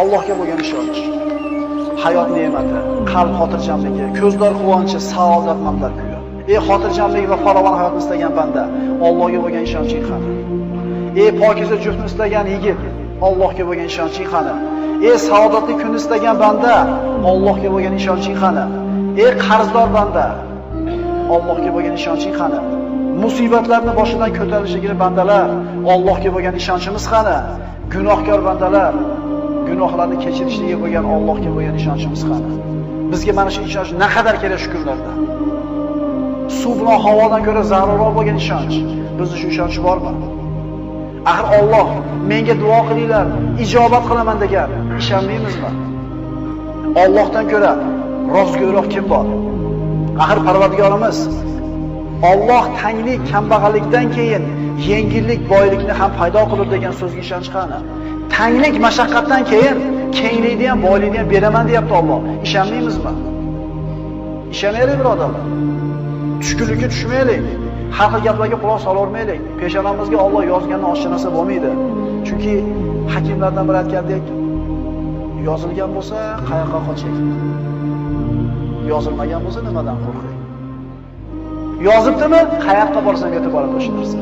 Allohga bo'lgan ishonch, hayot ne'mati, qalb xotirjamligi, ko'zlar quvonchi, saodat manbar kuyi. Xotirjamlik va farovon hayotni istagan banda, Allohga bo'lgan ishonching qani? Pokiza juftni istagan yigit, Allohga bo'lgan ishonching qani? Saodatli kun istagan banda, Allohga bo'lgan ishonching qani? Qarzdor banda, Allohga bo'lgan ishonching qani? Musibatlarni boshidan ko'tarishligini bandalar, Allohga bo'lgan ishonchimiz qani? Gunohkor bandalar, gunohlarni kechirishligi bo'lgan Allohga bo'lgan ishonchimiz qani? Bizga mana shu ishonch naqadar kerak shu kunlarda. Suv bilan havodan ko'ra zarurroq bo'lgan ishonch. Bizda shu ishonch bormi? Axir Alloh menga duo qilinglar, ijobat qilaman degan, ishonmaymizmi? Allohdan ko'ra rostgo'yroq kim bor? Axir Parvardigorimiz Alloh tanglik, kambag'allikdan keyin yengillik, boylikni ham paydo qilib degan so'zga ishonch qani? Tanglik, mashaqqatdan keyin kenglikni ham, boylikni ham beraman deyapti Alloh. Ishonmaymizmi? Ishonaylik birodarlar. Tushkunlikka tushmaylik. Har xil gaplarga quloq solavermaylik. Peshonamizga Alloh yozganni oshcha narsa bo'lmaydi. Chunki hakimlardan biri aytgandek, yozilgan bo'lsa qayoqqa qoching? Yozilmagan bo'lsa nimadan qo'rqing? Yozibdimi? Qayoqqa borsang yetib boradi o'sha narsa.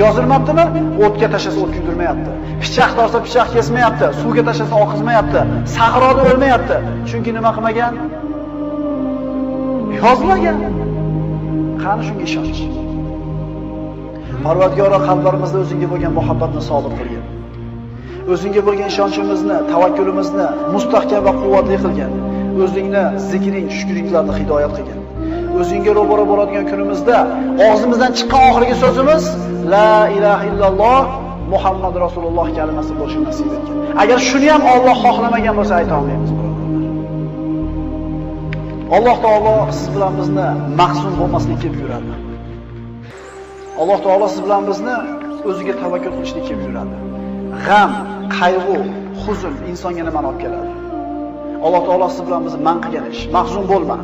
Yozilmabdimi? O'tga tashlasa o't kuydirmayapti. Pichoq torsa pichoq kesmayapti. Suvga tashlasa oqizmayapti. Sahroda o'lmayapti. Chunki nima qilmagan? Yozmagan. Qani shunga ishonch. Parvardigor qalblarimizda o'zingga bo'lgan muhabbatni sobit qilgin. O'zingga bo'lgan ishonchimizni, tavakkulimizni mustahkam va quvvatli qilgin. O'zingni zikring, shukringlarni hidoyat qilgin. O'zingga ro'baro bo'ladigan kunimizda og'zimizdan chiqqan oxirgi so'zimiz la ilaha illalloh Muhammad Rasululloh kalimasi bo'lishi nasib etgan. Agar shuni ham Alloh xohlamagan bo'lsa ayta olmaymiz, birodarlar. Alloh taolo siz bilan bizni mahzun bo'lmaslikka buyuradi. Alloh taolo siz bilan bizni o'ziga tavakkul qilishlikka buyuradi. G'am, qayg'u, huzn insonga nimani olib keladi? Alloh taolo siz bilan bizni man qilgan ish. Mahzun bo'lma.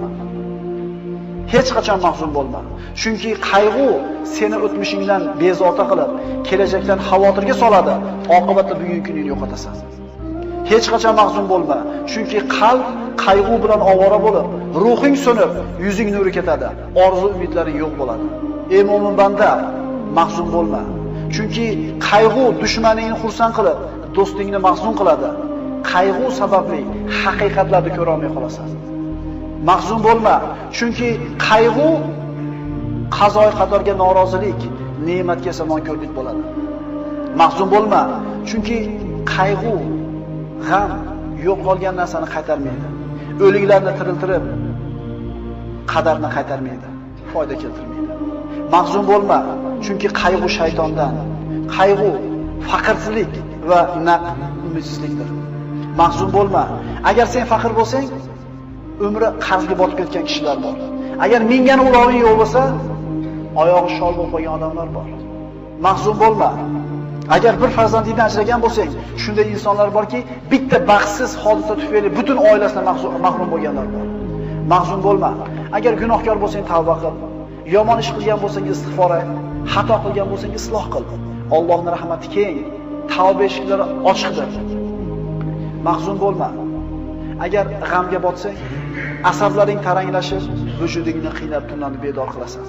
Hech qachon mahzun bo'lma. Chunki qayg'u seni o'tmishingdan bezovta qilib, kelajakdan xavotirga soladi. Oqibatda bugungi kuningni yo'qotasan. Hech qachon mahzun bo'lma. Chunki qalb qayg'u bilan ovora bo'lib, ruhing so'nib, yuzing nuri ketadi. Orzu umidlaring yo'q bo'ladi. Ey mo'min banda, mahzun bo'lma. Chunki qayg'u dushmaningni xursand qilib, do'stingni mahzun qiladi. Qayg'u sababli haqiqatlarni ko'ra olmay qolasan. Mahzun bo'lma, chunki qayg'u qazoy qadorga norozilik, ne'matga esa nonko'rlik bo'ladi. Mahzun bo'lma, chunki qayg'u, g'am yo'qolgan narsani qaytarmaydi. O'liklarni tiriltirib, qadarni qaytarmaydi, foyda keltirmaydi. Mahzun bo'lma, chunki qayg'u shaytondan. Qayg'u faqirlik va umidsizlikdir. Mahzun bo'lma. Agar sen faqir bo'lsang, umri qarzga botib ketgan kishilar bor. Agar mingani uloving yo'q bo'lsa, oyog'i shol bo'lib qolgan odamlar bor. Mahzun bo'lma. Agar bir farzandingdan ajragan bo'lsang, shunday insonlar borki, bitta baxtsiz hodisa tufayli butun oilasidan mahrum bo'lganlar bor. Mahzun bo'lma. Agar gunohkor bo'lsang, tavba qil. Yomon ish qilgan bo'lsang, istig'for et. Xato qilgan bo'lsang, isloh qil. Allohning rahmati keng, tavba eshiklari ochiqdir. Mahzun bo'lma. Agar g'amga botsang, asablaring taranglashib, vujudingni qiynab tunlarni bedor qilasan.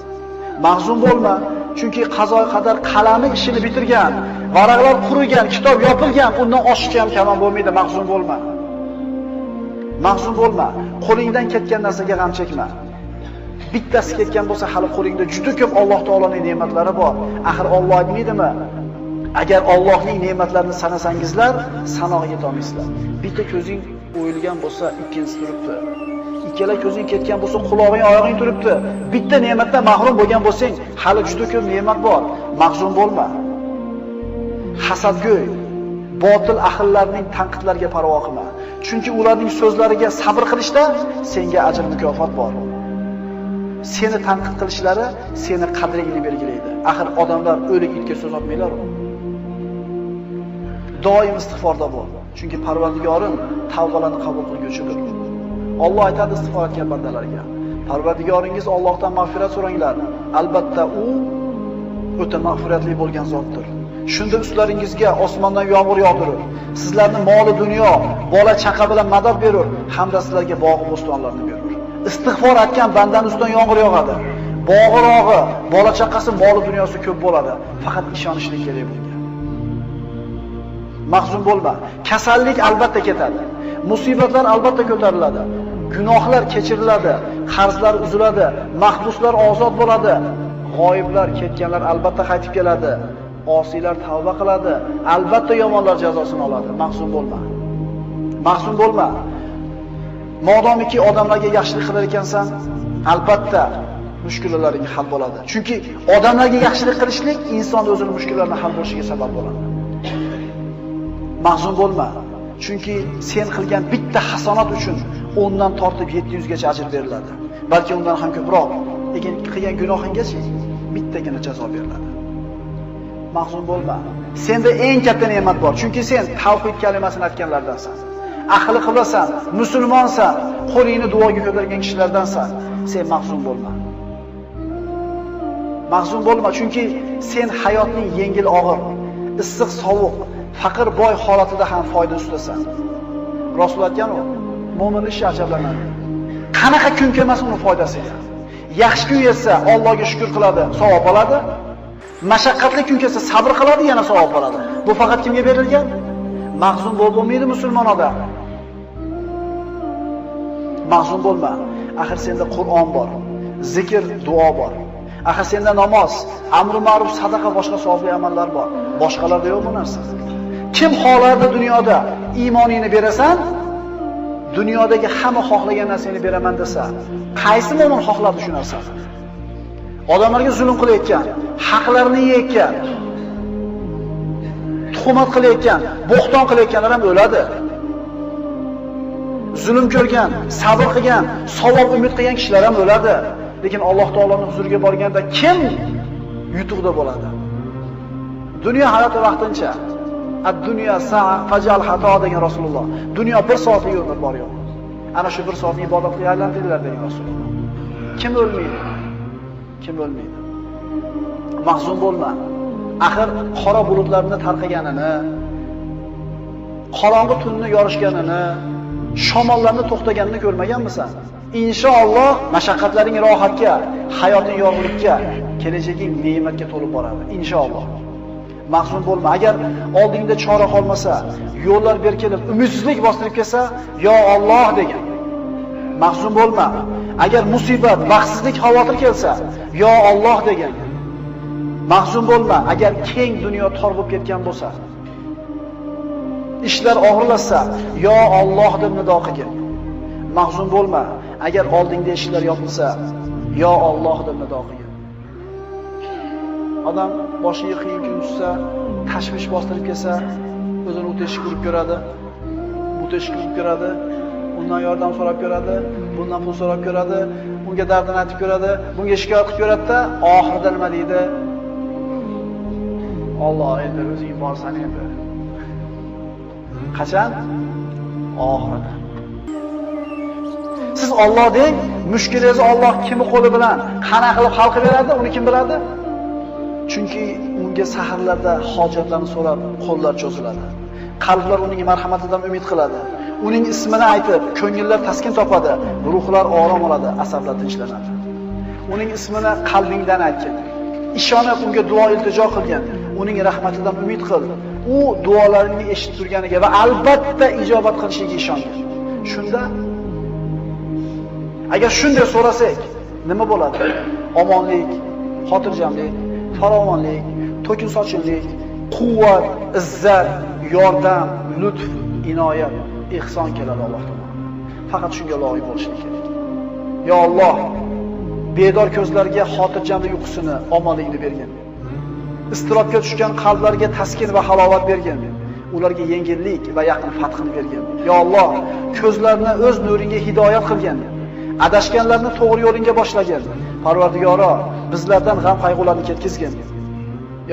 Mahzun bo'lma, chunki qazoy qadar qalami ishini bitirgan, varaqlar qurigan, kitob yopilgan, undan oshiqcha ham kamon bo'lmaydi. Mahzun bo'lma. Mahzun bo'lma. Qo'lingdan ketgan narsaga g'am chekma. Bittasi ketgan bo'lsa, hali qo'lingda juda ko'p Alloh taoloning ne'matlari bor. Axir Alloh aytmaydimi? Agar Allohning ne'matlarini sanasangizlar, sanoqqa yeta olmaysizlar. Bitta ko'zing o'yilgan bo'lsa, ikkinchisi turibdi. Ikkala ko'zing ketgan bo'lsa, quloqing, oyog'ing turibdi. Bitta ne'matdan mahrum bo'lgan bo'lsang, hali juda ko'p ne'mat bor. Mahzun bo'lma. Hasadgo'y, botil ahillarning tanqidlariga parvo qilma. Chunki ularning so'zlariga sabr qilishda senga ajr mukofot bor. Seni tanqid qilishlari seni qadringni belgilaydi. Axir odamlar o'lik itga so'z otmaylar-ku. Doim istig'forda bo'l. Chunki Parvardigorim tavbalarni qabul qilguvchidir. Alloh aytadi istig'for etgan bandalarga: Parvardigoringiz Allohdan mag'firat so'ranglar. Albatta u o'ta mag'firatli bo'lgan zotdir. Shunda ustlaringizga osmondan yomg'ir yog'dirib, sizlarni moli dunyo, bola chaqa bilan madad berur, hamda sizlarga bog' bo'stonlarni berur. Istig'for etgan bandaning ustidan yomg'ir yog'adi. Bog'irog'i, bola chaqasi, moli dunyosi ko'p bo'ladi. Faqat ishonishlik kerak bunga. Mahzun bo'lma. Kasallik albatta ketadi. Musibatlar albatta ko'tariladi. Gunohlar kechiriladi, qarzlar uziladi, mahbuslar ozod bo'ladi. G'oyiblar, ketganlar albatta qaytib keladi. Osiylar tavba qiladi, albatta yomonlar jazosini oladi. Mahzun bo'lma. Mahzun bo'lma. Modomiki odamlarga yaxshilik qilar ekansan, albatta mushkullalaring hal bo'ladi. Chunki odamlarga yaxshilik qilishlik inson o'zining mushkullalarini hal bo'lishiga sabab bo'ladi. Mahzun bo'lma. Chunki sen qilgan bitta hasonat uchun 10 dan tortib 700 gacha ajr beriladi. Balki undan ham ko'proq. Lekin qilgan gunohinggacha bittagina jazo beriladi. Mahzun bo'lma. Senda eng katta ne'mat bor. Chunki sen tavhid kalimasini aytganlardansan. Ahli qiblasan, musulmonsan, qo'lingni duoga ko'targan kishilardansan. Sen mahzun bo'lma. Mahzun bo'lma, chunki sen hayotning yengil og'ir, issiq sovuq, faqir boy holatida ham foyda ustasan. Rasul aytgan-ku, mo'min ish ajablanadi. Qanaqa kun kelmasin uni foydasiga. Yaxshi kun yetsa Allohga shukr qiladi, savob oladi. Mashaqqatli kun kelsa sabr qiladi, yana savob oladi. Bu faqat kimga berilgan? Mahzun bo'lmaydi musulmon odam. Mahzun bo'lma. Axir senda Qur'on bor, zikr, duo bor. Axir senda namoz, amr ma'ruf, sadaqa, boshqa savobli amallar bor. Boshqalarda yo'q bu narsa. Kim xohlardi dunyoda iymoningni berasan, dunyodagi hamma xohlagan narsani beraman desa, qaysi mo'min xohladi shu narsani? Odamlarga zulm qilayotgan, haqlarini yeyotgan, tuhmat qilayotgan, bo'xton qilayotganlar ham o'ladi. Zulm ko'rgan, sabr qilgan, savob umid qilgan kishilar ham o'ladi. Lekin Alloh taoloning huzuriga borganda kim yutuqda bo'ladi? Dunyo hayoti vaqtincha. Ad-dunya sa'a fajal xato degan Rasululloh. Dunyo 1 soatlik umr bor yo'q. Ana shu 1 soatni ibodatga aylantirdilar degan Rasululloh. Kim o'lmaydi? Kim o'lmaydi? Mahzun bo'lma. Axir qora bulutlarni tarqaganini, qorong'i tunni yorishganini, shamollarni to'xtaganini ko'rmaganmisan? Inshaalloh mashaqqatlaring rohatga, hayoting yorug'likka, kelajaging ne'matga to'lib boradi. Inshaalloh. Mahzun bo'lma. Agar oldingda chora qolmasa, yo'llar berkilib, umidsizlik bostirib kelsa, yo Alloh degan. Mahzun bo'lma. Agar musibat, baxtsizlik, xavotir kelsa, yo Alloh degan. Mahzun bo'lma. Agar keng dunyo tor bo'lib ketgan bo'lsa, ishlar og'irlashsa, yo Alloh deb nido qilgin. Mahzun bo'lma. Agar oldingda ishlar yopilsa, yo Alloh deb nido qilgin. Odam boshiga qiyin kun tushsa, tashvish bostirib kelsa, o'zini u teshik urib ko'radi, bu teshik urib ko'radi, undan yordam so'rab ko'radi, bundan pul so'rab ko'radi, unga dardini aytib ko'radi, bunga shikoyat qilib ko'radi-da, oxirida nima deydi? Alloh endi o'zing borsan endi. Qachon? Oxirida. Siz Alloh deng, mushkulingizni Alloh kimi qo'li bilan qanaqa qilib hal qilib beradi, uni kim biladi? Chunki unga saharlarda hojatlarni so'rab qo'llar cho'ziladi. Qalblar uning marhamatidan umid qiladi. Uning ismini aytib, ko'ngillar taskin topadi, ruhlar orom oladi, asablar tinchlanadi. Uning ismini qalbingdan aytgin. Ishonib unga duo iltijo qilgin. Uning rahmatidan umid qil. U duolaringni eshitib turganiga va albatta ijobat qilishiga ishongin. Shunda agar shunday so'rasak, nima bo'ladi? Omonlik, xotirjamlik, farovonlik, to'kin sochinlik, quvvat, izzat, yordam, lutf, inoyat, ihson keladi Alloh tomonidan. Faqat shunga loyiq bo'lishlik kerak. Yo Alloh, bedor ko'zlarga xotirjamlik uyqusini, omonlikni bergin. Istirobga tushgan qalblarga taskin va halovat bergin. Ularga yengillik va yaqin fathini bergin. Yo Alloh, ko'zlarni o'z nuringga hidoyat qilgin. Adashganlarni to'g'ri yo'lingga boshlagin. Parvardigoro, bizlardan g'am qayg'ularni ketkizgin.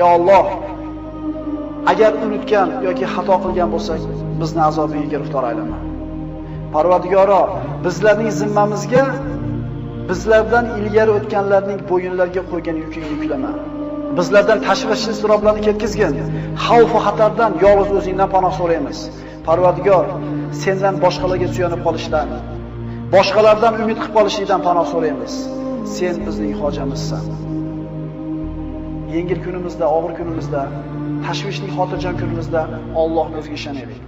Ya Alloh, agar unutgan yoki xato qilgan bo'lsak, bizni azobiga giriftor aylama. Parvardigoro, bizlarning zimmamizga bizlardan ilgari o'tganlarning bo'yinlariga qo'ygan yukini yuklama. Bizlardan tashvish iztiroblarni ketkizgin. Xavf va xatardan yolg'iz o'zingdan panoh so'raymiz. Parvardigor, sendan boshqalarga suyanib qolishdan, boshqalardan umid qilib qolishlikdan panoh so'raymiz. Sen bizning hojamizsan. Yengil kunimizda, og'ir kunimizda, tashvishli xotirjam kunimizda Allohga o'ziga ishonaylik.